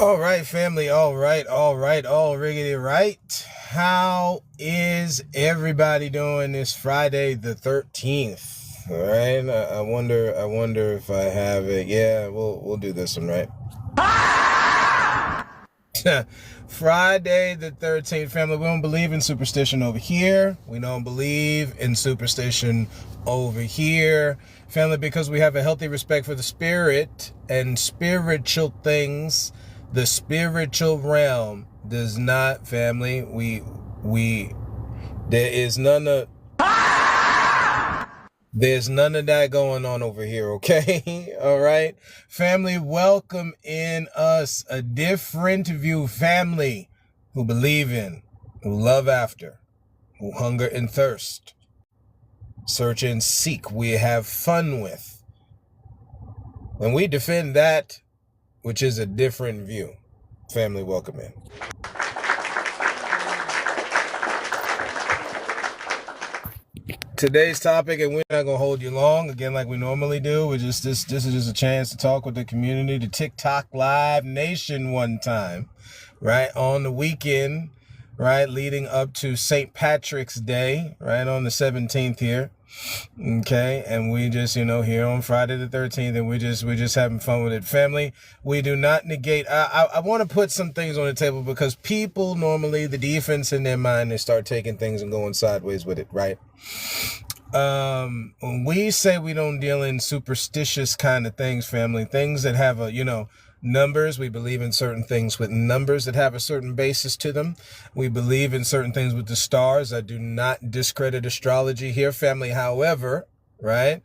All right, family. All right. All riggedy right. How is everybody doing this Friday the 13th? All right. I wonder if I have it. Yeah, we'll do this one, right? Friday the 13th, family. We don't believe in superstition over here. We don't believe in superstition over here, family, because we have a healthy respect for the spirit and spiritual things. The spiritual realm does not, family. There's none of that going on over here, okay? All right? Family, welcome in us a different view. Family who believe in, who love after, who hunger and thirst, search and seek, we have fun with. When we defend that which is a different view, family, welcome in. Today's topic, and we're not gonna hold you long again like we normally do. This is just a chance to talk with the community, the TikTok Live Nation one time, right, on the weekend, right, leading up to St. Patrick's Day, right, on the 17th here. Okay, and we just, here on Friday the 13th, and we're just having fun with it. Family, we do not negate. I want to put some things on the table because people normally, the defense in their mind, they start taking things and going sideways with it, right? When we say we don't deal in superstitious kind of things, family, things that have a, numbers, we believe in certain things with numbers that have a certain basis to them. We believe in certain things with the stars. I do not discredit astrology here, family. However, right,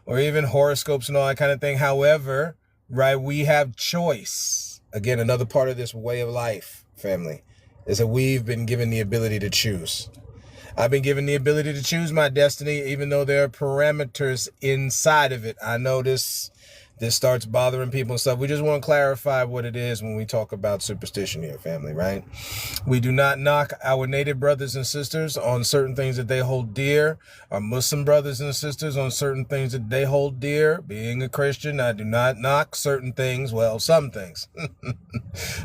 or even horoscopes and all that kind of thing. However, right, we have choice. Again, another part of this way of life, family, is that we've been given the ability to choose. I've been given the ability to choose my destiny, even though there are parameters inside of it. I know this starts bothering people and stuff. We just want to clarify what it is when we talk about superstition here, family, right? We do not knock our native brothers and sisters on certain things that they hold dear, our Muslim brothers and sisters on certain things that they hold dear. Being a Christian, I do not knock certain things, well, some things,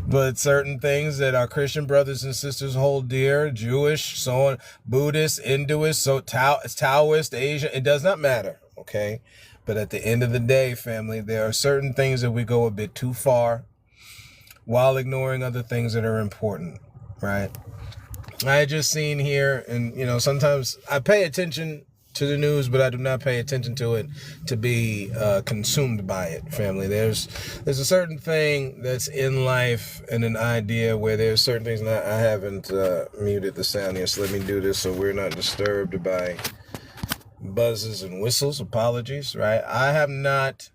but certain things that our Christian brothers and sisters hold dear, Jewish, so on, Buddhist, Hinduist, so Taoist, Asian, it does not matter, okay? But at the end of the day, family, there are certain things that we go a bit too far while ignoring other things that are important, right? I just seen here, and, sometimes I pay attention to the news, but I do not pay attention to it to be consumed by it, family. There's a certain thing that's in life and an idea where there's certain things, and I haven't muted the sound here, so let me do this so we're not disturbed by buzzes and whistles. Apologies, right? I have not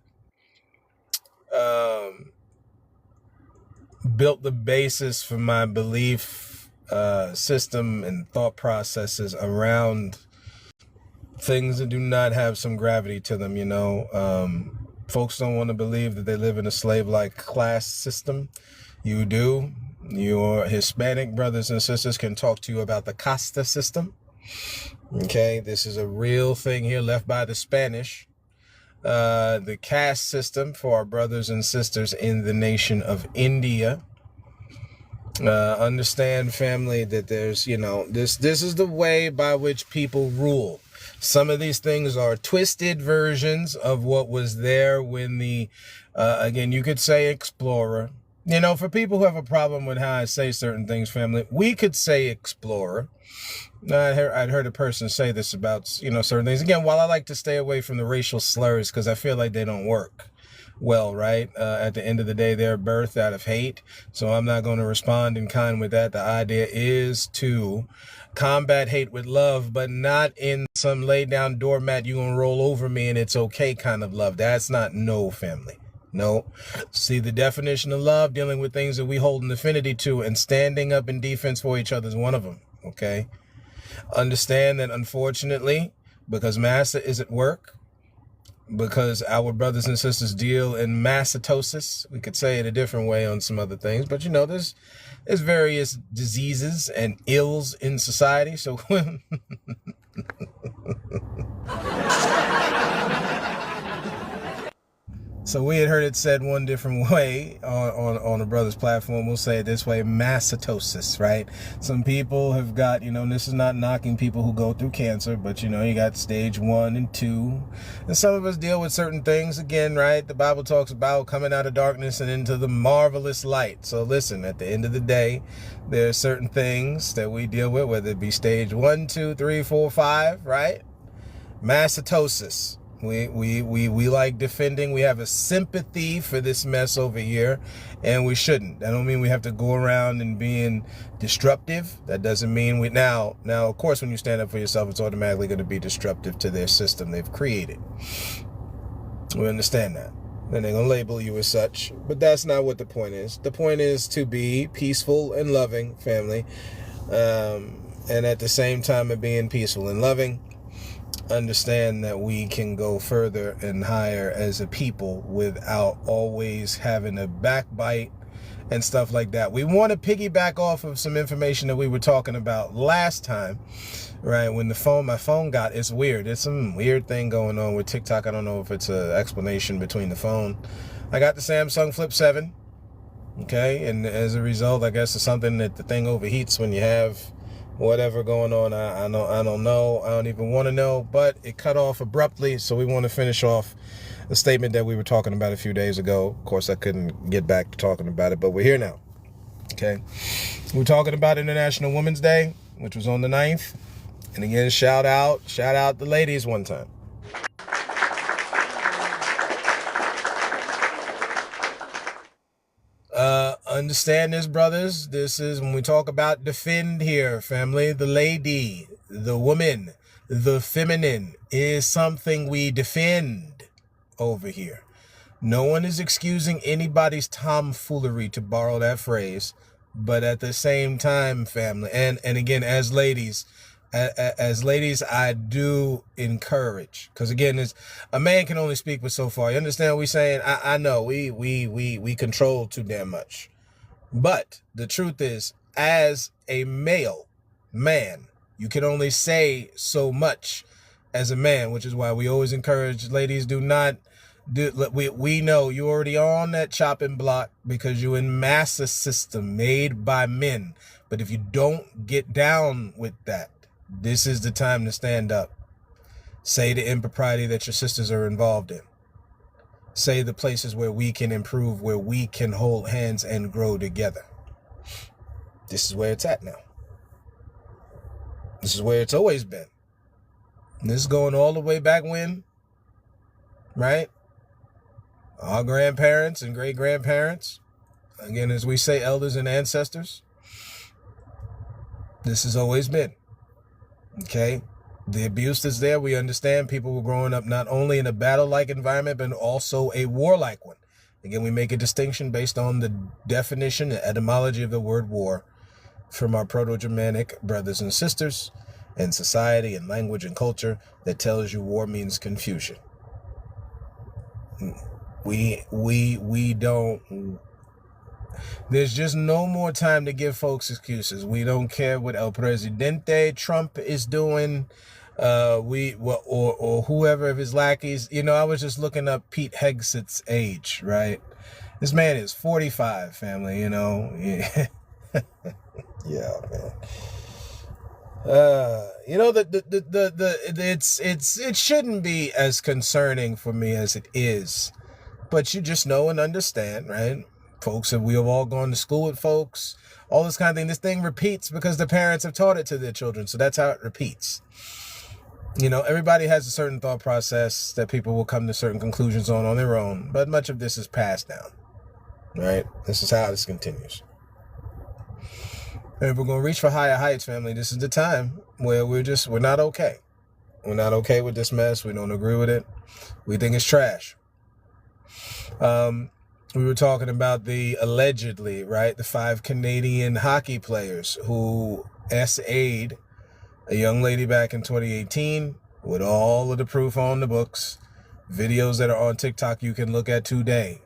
built the basis for my belief system and thought processes around things that do not have some gravity to them. Folks don't want to believe that they live in a slave-like class system. You do. Your Hispanic brothers and sisters can talk to you about the casta system. Okay, this is a real thing here left by the Spanish. The caste system for our brothers and sisters in the nation of India. Understand, family, that there's, this is the way by which people rule. Some of these things are twisted versions of what was there when again, you could say explorer. For people who have a problem with how I say certain things, family, we could say explorer. I'd heard a person say this about, certain things. Again, while I like to stay away from the racial slurs because I feel like they don't work well, right? At the end of the day, they're birthed out of hate. So I'm not going to respond in kind with that. The idea is to combat hate with love, but not in some lay down doormat, you're going to roll over me and it's okay kind of love. That's not family. No. See, the definition of love, dealing with things that we hold an affinity to and standing up in defense for each other is one of them. Okay. Understand that, unfortunately, because massa is at work, because our brothers and sisters deal in massatosis, we could say it a different way on some other things, but there's various diseases and ills in society. So So we had heard it said one different way on a brother's platform. We'll say it this way: mastocytosis, right? Some people have got, and this is not knocking people who go through cancer, but you got stage 1 and 2. And some of us deal with certain things again, right? The Bible talks about coming out of darkness and into the marvelous light. So listen, at the end of the day, there are certain things that we deal with, whether it be stage 1, 2, 3, 4, 5, right? Mastocytosis. We like defending. We have a sympathy for this mess over here, and we shouldn't. That don't mean we have to go around and being disruptive. That doesn't mean we now of course when you stand up for yourself, it's automatically going to be disruptive to their system they've created. We understand that. And they're going to label you as such, but that's not what the point is. The point is to be peaceful and loving, family, and at the same time of being peaceful and loving, understand that we can go further and higher as a people without always having a backbite and stuff like that. We want to piggyback off of some information that we were talking about last time, right? When my phone got, it's weird. It's some weird thing going on with TikTok. I don't know if it's an explanation between the phone. I got the Samsung Flip 7, okay? And as a result, I guess it's something that the thing overheats when you have whatever going on. I don't know. I don't even want to know, but it cut off abruptly. So we want to finish off the statement that we were talking about a few days ago. Of course, I couldn't get back to talking about it, but we're here now. Okay. We're talking about International Women's Day, which was on the 9th. And again, shout out the ladies one time. Understand this, brothers. This is when we talk about defend here, family. The lady, the woman, the feminine is something we defend over here. No one is excusing anybody's tomfoolery, to borrow that phrase. But at the same time, family, and again, as ladies, I do encourage, because again, a man can only speak for so far. You understand what we're saying? I know we control too damn much. But the truth is, as a male man, you can only say so much as a man, which is why we always encourage ladies, do not do. We know you're already on that chopping block because you're in massa system made by men. But if you don't get down with that, this is the time to stand up. Say the impropriety that your sisters are involved in. Say the places where we can improve, where we can hold hands and grow together. This is where it's at now. This is where it's always been. And this is going all the way back when, right? Our grandparents and great-grandparents, again, as we say, elders and ancestors, this has always been. Okay? The abuse that's there, we understand people were growing up not only in a battle-like environment, but also a warlike one. Again, we make a distinction based on the definition, the etymology of the word war from our Proto-Germanic brothers and sisters, and society and language and culture that tells you war means confusion. We don't. There's just no more time to give folks excuses. We don't care what El Presidente Trump is doing. Or whoever of his lackeys. I was just looking up Pete Hegseth's age, right? This man is 45, family, Yeah, yeah, man. It shouldn't be as concerning for me as it is, but you just know and understand, right? Folks, we have all gone to school with folks, all this kind of thing. This thing repeats because the parents have taught it to their children, so that's how it repeats. Everybody has a certain thought process that people will come to certain conclusions on their own, but much of this is passed down, right? This is how this continues. And if we're going to reach for higher heights, family, this is the time where we're not okay. We're not okay with this mess. We don't agree with it. We think it's trash. We were talking about the 5 Canadian hockey players who SA'd a young lady back in 2018 with all of the proof on the books, videos that are on TikTok you can look at today.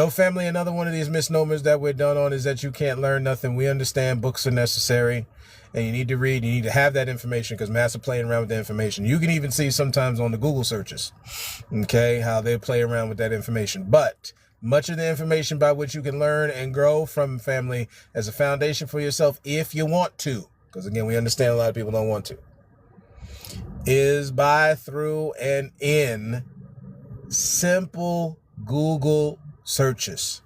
Family, another one of these misnomers that we're done on is that you can't learn nothing. We understand books are necessary and you need to read, you need to have that information because mass are playing around with the information. You can even see sometimes on the Google searches, okay, how they play around with that information. But much of the information by which you can learn and grow from family as a foundation for yourself, if you want to, because again, we understand a lot of people don't want to, is by, through, and in simple Google searches.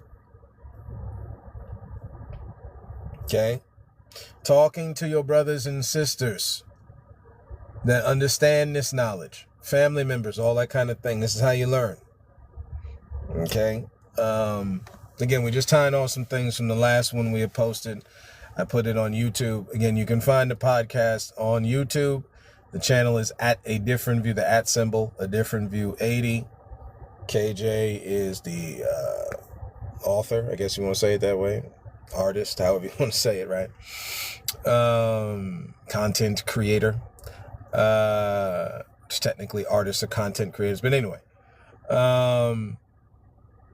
Okay? Talking to your brothers and sisters that understand this knowledge, family members, all that kind of thing. This is how you learn. Okay? Again, we're just tying on some things from the last one we had posted. I put it on YouTube. Again, you can find the podcast on YouTube. The channel is at A Different View, the at symbol, A Different View 80. KJ is the author, I guess you want to say it that way. Artist, however you want to say it, right? Content creator. It's technically artists or content creators, but anyway.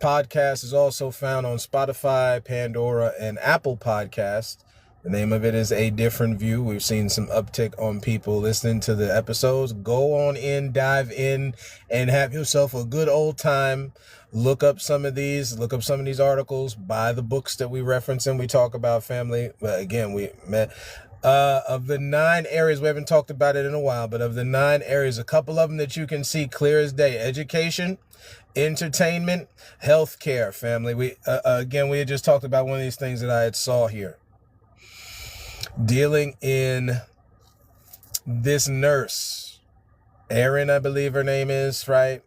Podcast is also found on Spotify, Pandora, and Apple Podcasts. The name of it is A Different View. We've seen some uptick on people listening to the episodes. Go on in, dive in, and have yourself a good old time. Look up some of these articles, buy the books that we reference and we talk about, family. But again, we met of the 9 areas, we haven't talked about it in a while, but of the 9 areas, a couple of them that you can see clear as day: education, entertainment, healthcare, family. We had just talked about one of these things that I had saw here. Dealing in this nurse, Erin, I believe her name is, right?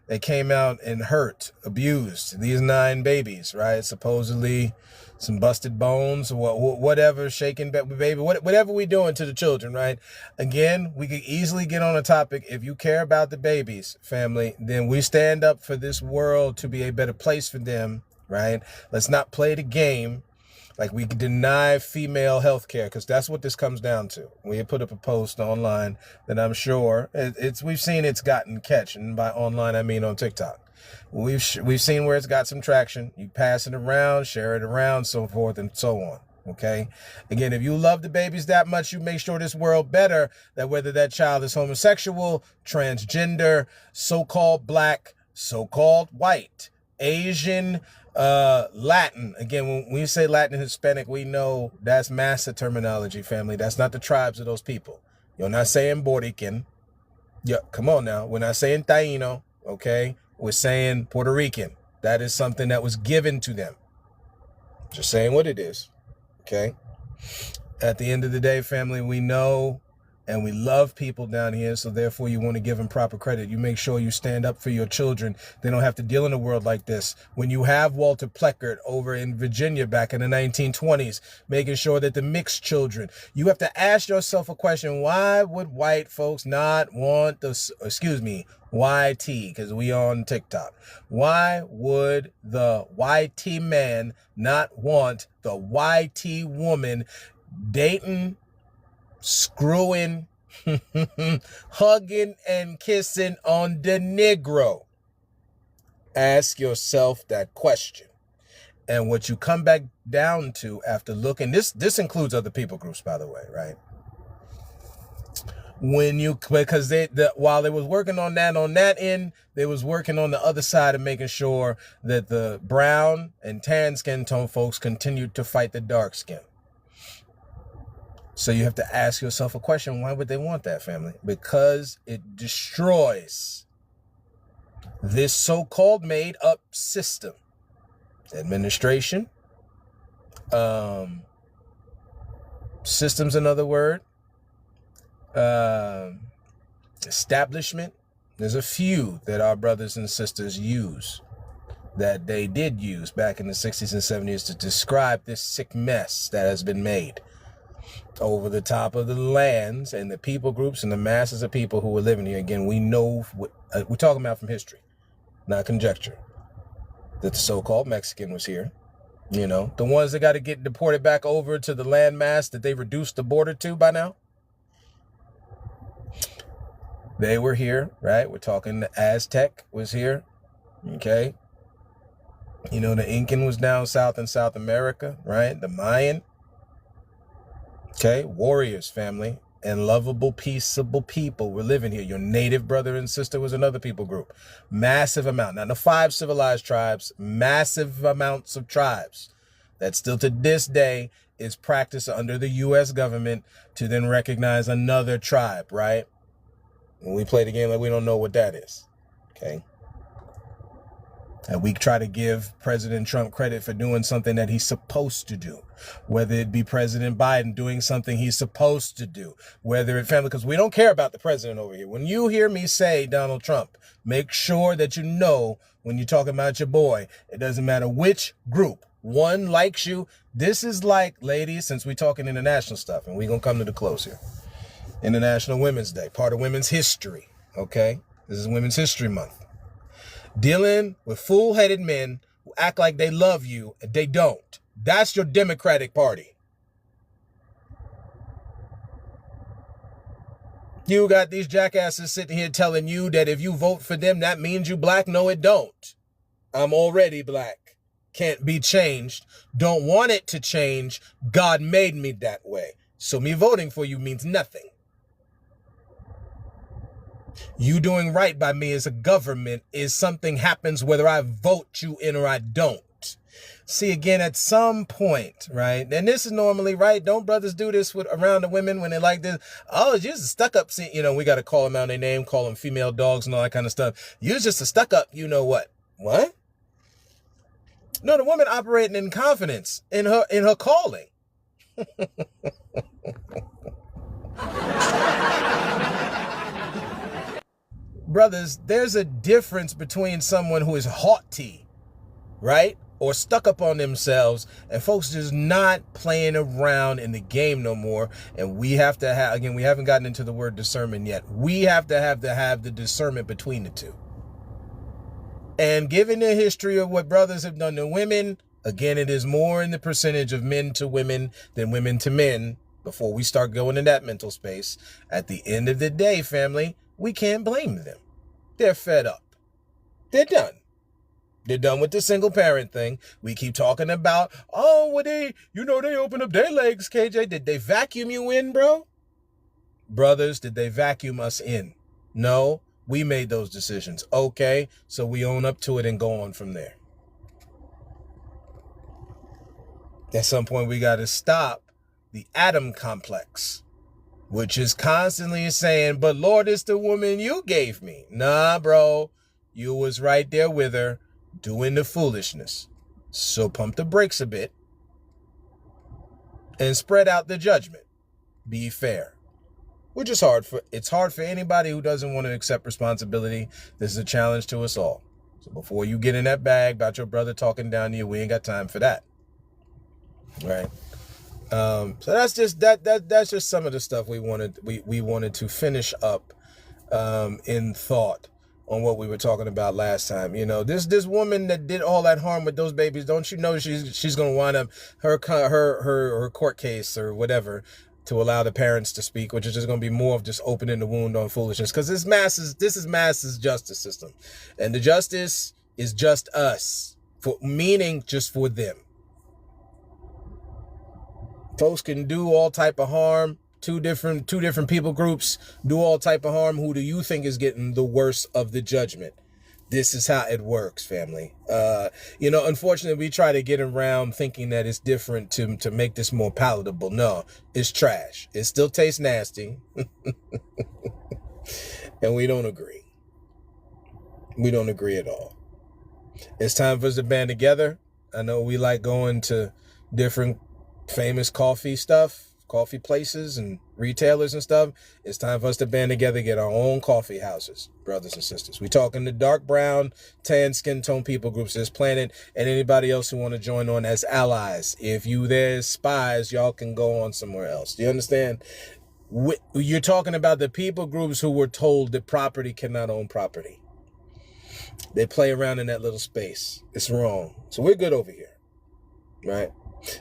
They came out and hurt, abused these 9 babies, right? Supposedly some busted bones, whatever, shaking baby, whatever we doing to the children, right? Again, we could easily get on a topic. If you care about the babies, family, then we stand up for this world to be a better place for them, right? Let's not play the game like we deny female health care, because that's what this comes down to. We had put up a post online that I'm sure we've seen it's gotten catch, and by online I mean on TikTok. We've seen where it's got some traction. You pass it around, share it around, so forth and so on. Okay. Again, if you love the babies that much, you make sure this world better, that whether that child is homosexual, transgender, so-called black, so-called white, Asian, Latin. Again, when we say Latin and Hispanic, we know that's massa terminology, family. That's not the tribes of those people. You're not saying Boricua. Yeah, come on now. We're not saying Taino, okay? We're saying Puerto Rican. That is something that was given to them. Just saying what it is, okay? At the end of the day, family, we know and we love people down here, so therefore you want to give them proper credit. You make sure you stand up for your children. They don't have to deal in a world like this. When you have Walter Pleckert over in Virginia back in the 1920s, making sure that the mixed children, you have to ask yourself a question: why would white folks not want YT, because we on TikTok. Why would the YT man not want the YT woman dating, screwing, hugging, and kissing on the Negro? Ask yourself that question. And what you come back down to after looking, this includes other people groups, by the way, right? Because while they was working on that end, they was working on the other side of making sure that the brown and tan skin tone folks continued to fight the dark skin. So you have to ask yourself a question: why would they want that, family? Because it destroys this so-called made-up system. Administration, systems, another word, establishment. There's a few that our brothers and sisters use, that they did use back in the 60s and 70s to describe this sick mess that has been made over the top of the lands and the people groups and the masses of people who were living here. Again, we know what we're talking about from history, not conjecture, that the so-called Mexican was here. You know, the ones that got to get deported back over to the landmass that they reduced the border to by now. They were here, right? We're talking the Aztec was here, okay? You know, the Incan was down south in South America, right? The Mayan. Okay, warriors, family, and lovable, peaceable people were living here. Your native brother and sister was another people group. Massive amount. Now, the 5 civilized tribes, massive amounts of tribes that still to this day is practiced under the U.S. government to then recognize another tribe, right? When we play the game like we don't know what that is, okay? And we try to give President Trump credit for doing something that he's supposed to do, whether it be President Biden doing something he's supposed to do, whether it family, because we don't care about the president over here. When you hear me say Donald Trump, make sure that you know when you're talking about your boy, it doesn't matter which group. One likes you. This is like, ladies, since we're talking international stuff, and we're going to come to the close here. International Women's Day, part of women's history, okay? This is Women's History Month. Dealing with fool-headed men who act like they love you and they don't. That's your Democratic Party. You got these jackasses sitting here telling you that if you vote for them, that means you black. No, it don't. I'm already black. Can't be changed. Don't want it to change. God made me that way. So me voting for you means nothing. You doing right by me as a government is something happens whether I vote you in or I don't. See, again, at some point, right? And this is normally, right? Don't brothers do this with around the women when they like this? Oh, you're just a stuck up. See, you know, we got to call them out their name, call them female dogs and all that kind of stuff. You're just a stuck up, you know what? What? No, the woman operating in confidence in her calling. Brothers, there's a difference between someone who is haughty, right? Or stuck up on themselves, and folks just not playing around in the game no more. And we have to have, again, we haven't gotten into the word discernment yet. We have to have the discernment between the two. And given the history of what brothers have done to women, again, it is more in the percentage of men to women than women to men. Before we start going in that mental space, at the end of the day, family, we can't blame them. They're fed up. They're done. They're done with the single parent thing. We keep talking about, oh, well, they open up their legs, KJ. Did they vacuum you in, bro? Brothers, did they vacuum us in? No, we made those decisions. Okay, so we own up to it and go on from there. At some point, we got to stop the Adam complex, which is constantly saying, but Lord, it's the woman you gave me. Nah, bro, you was right there with her doing the foolishness. So pump the brakes a bit and spread out the judgment. Be fair. Which is it's hard for anybody who doesn't want to accept responsibility. This is a challenge to us all. So before you get in that bag about your brother talking down to you, we ain't got time for that. Right? So that's just that's just some of the stuff we wanted to finish up in thought on what we were talking about last time. You know, this woman that did all that harm with those babies, don't you know she's going to wind up her court case or whatever to allow the parents to speak, which is just going to be more of just opening the wound on foolishness, because this is masses justice system, and the justice is just us, meaning just for them. Folks can do all type of harm. Two different people groups do all type of harm. Who do you think is getting the worst of the judgment? This is how it works, family. Unfortunately, we try to get around thinking that it's different to make this more palatable. No, it's trash. It still tastes nasty. And we don't agree. We don't agree at all. It's time for us to band together. I know we like going to different famous coffee places and retailers and stuff. It's time for us to band together, get our own coffee houses, brothers and sisters. We talking to dark brown, tan skin tone people groups this planet, and anybody else who want to join on as allies. If you there's spies, y'all can go on somewhere else. Do you understand? You're talking about the people groups who were told that property cannot own property. They play around in that little space. It's wrong. So we're good over here, right?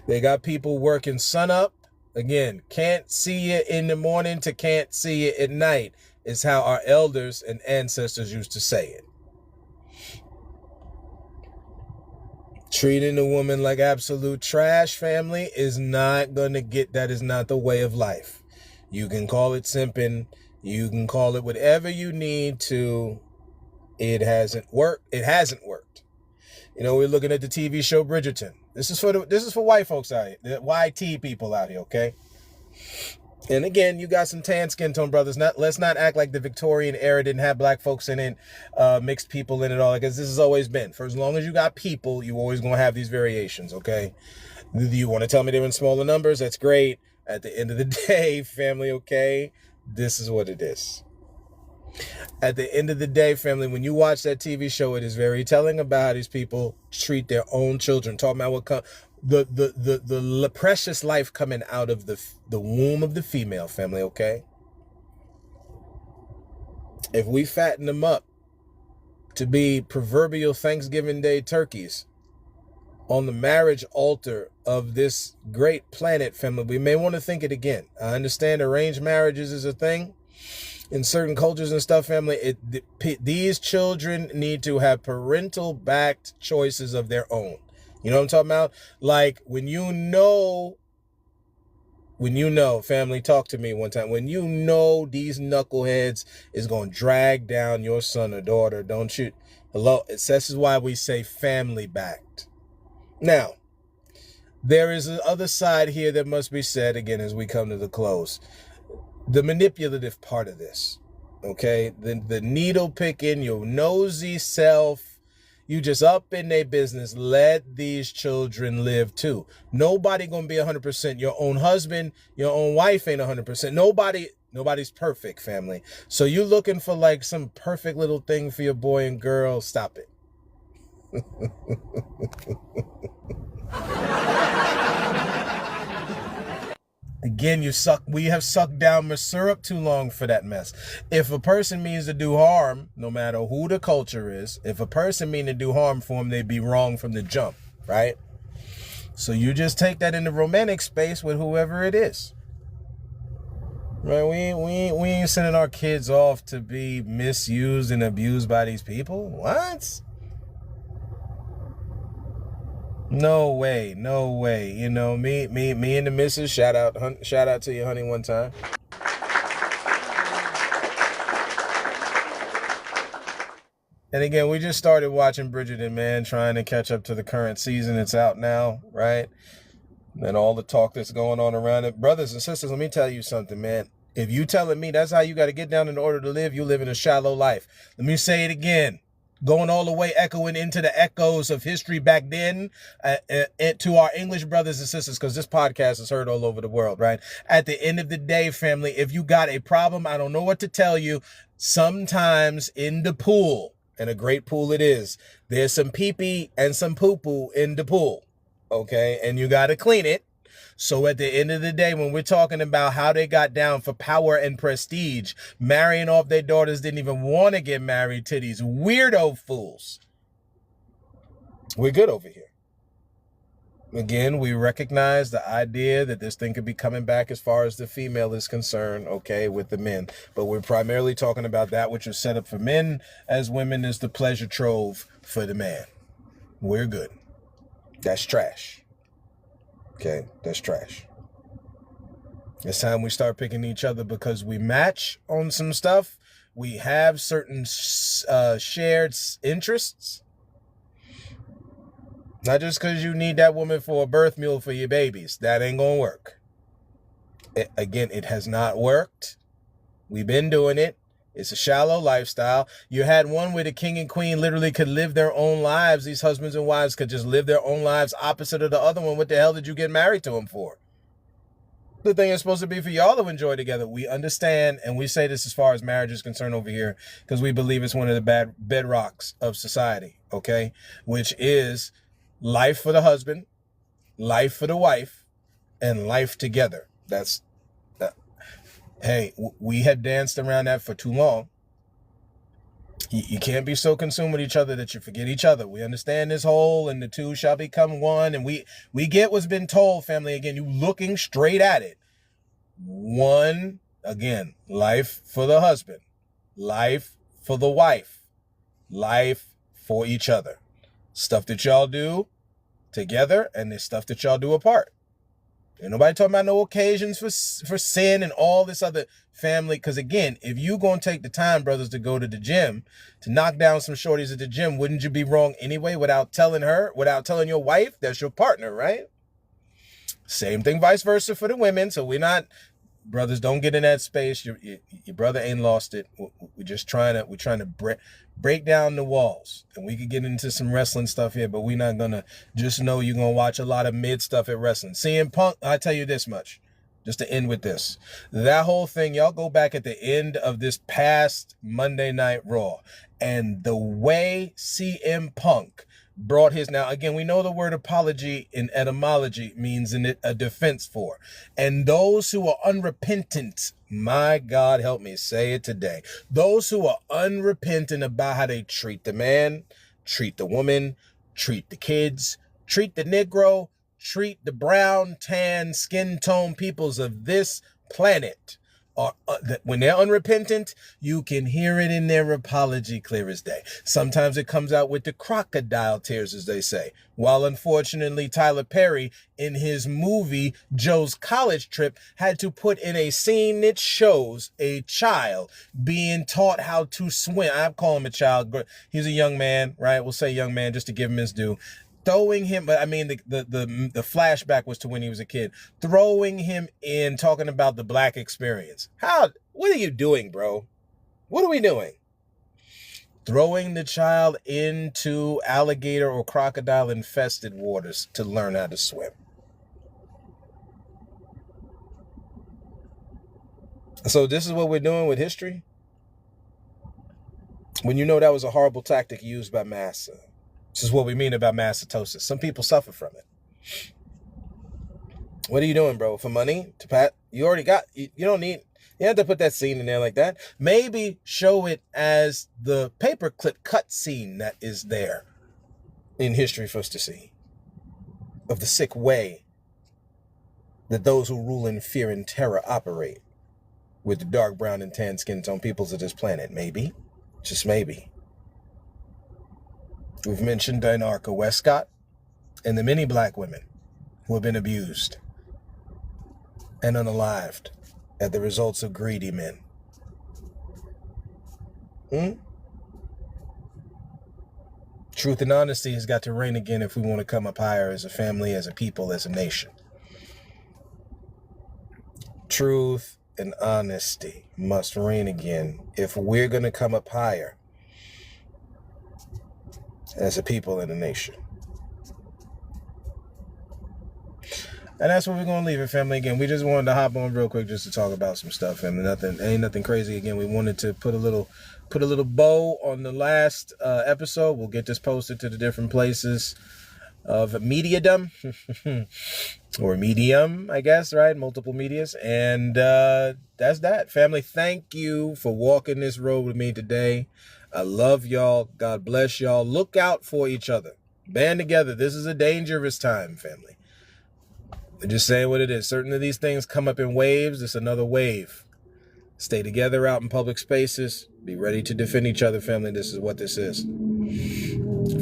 They got people working sun up. Again, can't see it in the morning to can't see it at night is how our elders and ancestors used to say it. Treating a woman like absolute trash, family, is not going to get, that is not the way of life. You can call it simping. You can call it whatever you need to. It hasn't worked. It hasn't worked. You know, we're looking at the TV show Bridgerton. This is for white folks out here, the YT people out here, okay? And again, you got some tan skin tone brothers. Let's not act like the Victorian era didn't have black folks in it, mixed people in it all. Because this has always been. For as long as you got people, you always gonna have these variations. Okay. Do you want to tell me they're in smaller numbers? That's great. At the end of the day, family. Okay, this is what it is. At the end of the day, family, when you watch that TV show, it is very telling about how these people treat their own children. Talking about what the precious life coming out of the womb of the female, family, okay? If we fatten them up to be proverbial Thanksgiving Day turkeys on the marriage altar of this great planet, family, we may want to think it again. I understand arranged marriages is a thing in certain cultures and stuff, family. These children need to have parental-backed choices of their own. You know what I'm talking about? Like, when you know, family, talk to me one time. When you know these knuckleheads is going to drag down your son or daughter, don't you? Hello? This is why we say family-backed. Now, there is an other side here that must be said, again, as we come to the close. The manipulative part of this, okay? The needle picking, your nosy self, you just up in their business. Let these children live too. Nobody gonna be 100%. Your own husband, your own wife ain't 100%. Nobody's perfect, family. So you looking for like some perfect little thing for your boy and girl, stop it. Again, we have sucked down syrup too long for that mess. If a person means to do harm, no matter who the culture is, if a person mean to do harm for them, they'd be wrong from the jump, right? So you just take that in the romantic space with whoever it is. Right? We ain't sending our kids off to be misused and abused by these people. What? No way. You know, me and the missus, shout out to you, honey, one time. And again, we just started watching Bridgerton, man, trying to catch up to the current season. It's out now, right? And all the talk that's going on around it. Brothers and sisters, let me tell you something, man. If you telling me that's how you got to get down in order to live, you live in a shallow life. Let me say it again. Going all the way, echoing into the echoes of history back then, to our English brothers and sisters, because this podcast is heard all over the world, right? At the end of the day, family, if you got a problem, I don't know what to tell you. Sometimes in the pool, and a great pool it is, there's some pee-pee and some poo-poo in the pool, okay? And you got to clean it. So at the end of the day, when we're talking about how they got down for power and prestige, marrying off their daughters, didn't even want to get married to these weirdo fools. We're good over here. Again, we recognize the idea that this thing could be coming back as far as the female is concerned, okay, with the men. But we're primarily talking about that which is set up for men, as women is the pleasure trove for the man. We're good. That's trash. Okay, that's trash. It's time we start picking each other because we match on some stuff. We have certain shared interests. Not just because you need that woman for a birth mule for your babies. That ain't gonna work. It has not worked. We've been doing it. It's a shallow lifestyle. You had one where the king and queen literally could live their own lives. These husbands and wives could just live their own lives opposite of the other one. What the hell did you get married to him for? The thing is supposed to be for y'all to enjoy together. We understand, and we say this as far as marriage is concerned over here, because we believe it's one of the bad bedrocks of society, okay? Which is life for the husband, life for the wife, and life together. That's hey, we had danced around that for too long. You can't be so consumed with each other that you forget each other. We understand this whole, and the two shall become one. And we get what's been told, family. Again, you looking straight at it. One, again, life for the husband, life for the wife, life for each other. Stuff that y'all do, together, and there's stuff that y'all do apart. Ain't nobody talking about no occasions for sin and all this other family. Because again, if you gonna take the time, brothers, to go to the gym, to knock down some shorties at the gym, wouldn't you be wrong anyway without telling your wife? That's your partner, right? Same thing, vice versa for the women. So we're not, brothers, don't get in that space. Your brother ain't lost it. We're just trying to break down the walls. And we could get into some wrestling stuff here, but we're not gonna. Just know you're gonna watch a lot of mid stuff at wrestling. CM Punk, I tell you this much, just to end with this. That whole thing, y'all go back at the end of this past Monday Night Raw, and the way CM Punk brought his, now again, we know the word apology in etymology means a defense for, and those who are unrepentant, my God help me say it today, those who are unrepentant about how they treat the man, treat the woman, treat the kids, treat the Negro, treat the brown, tan, skin tone peoples of this planet, when they're unrepentant, you can hear it in their apology clear as day. Sometimes it comes out with the crocodile tears, as they say. While unfortunately, Tyler Perry, in his movie Joe's College Trip, had to put in a scene that shows a child being taught how to swim. I call him a child. He's a young man, right? We'll say young man just to give him his due. Throwing him, but I mean, the flashback was to when he was a kid. Throwing him in, talking about the black experience. What are you doing, bro? What are we doing? Throwing the child into alligator or crocodile infested waters to learn how to swim. So this is what we're doing with history? When you know that was a horrible tactic used by Massa. This is what we mean about mastocytosis. Some people suffer from it. What are you doing, bro? For money? To pat? You already got, you don't need, you have to put that scene in there like that. Maybe show it as the paperclip cut scene that is there in history for us to see. Of the sick way that those who rule in fear and terror operate with the dark brown and tan skin tone peoples of this planet. Maybe. Just maybe. We've mentioned Dinarca Westcott and the many black women who have been abused and unalived at the results of greedy men. Truth and honesty has got to reign again if we want to come up higher as a family, as a people, as a nation. Truth and honesty must reign again if we're going to come up higher as a people and a nation. And that's where we're going to leave it, family. Again, we just wanted to hop on real quick just to talk about some stuff, and ain't nothing crazy. Again, we wanted to put a little bow on the last episode. We'll get this posted to the different places of mediadom or medium, I guess, right? Multiple medias. And that's that, family. Thank you for walking this road with me today. I love y'all. God bless y'all. Look out for each other. Band together. This is a dangerous time, family. I'm just saying what it is. Certain of these things come up in waves. It's another wave. Stay together out in public spaces. Be ready to defend each other, family. This is what this is.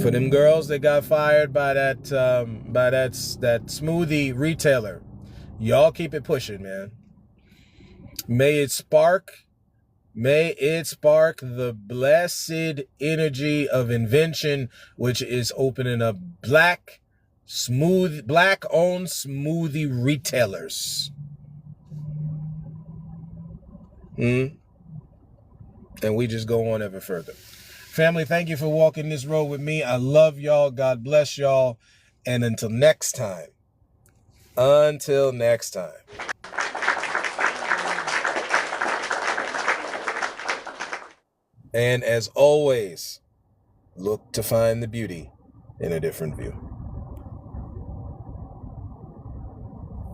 For them girls that got fired by that smoothie retailer, y'all keep it pushing, man. May it spark the blessed energy of invention, which is opening up black-owned smoothie retailers. And we just go on ever further. Family, thank you for walking this road with me. I love y'all. God bless y'all. And until next time. And as always, look to find the beauty in a different view.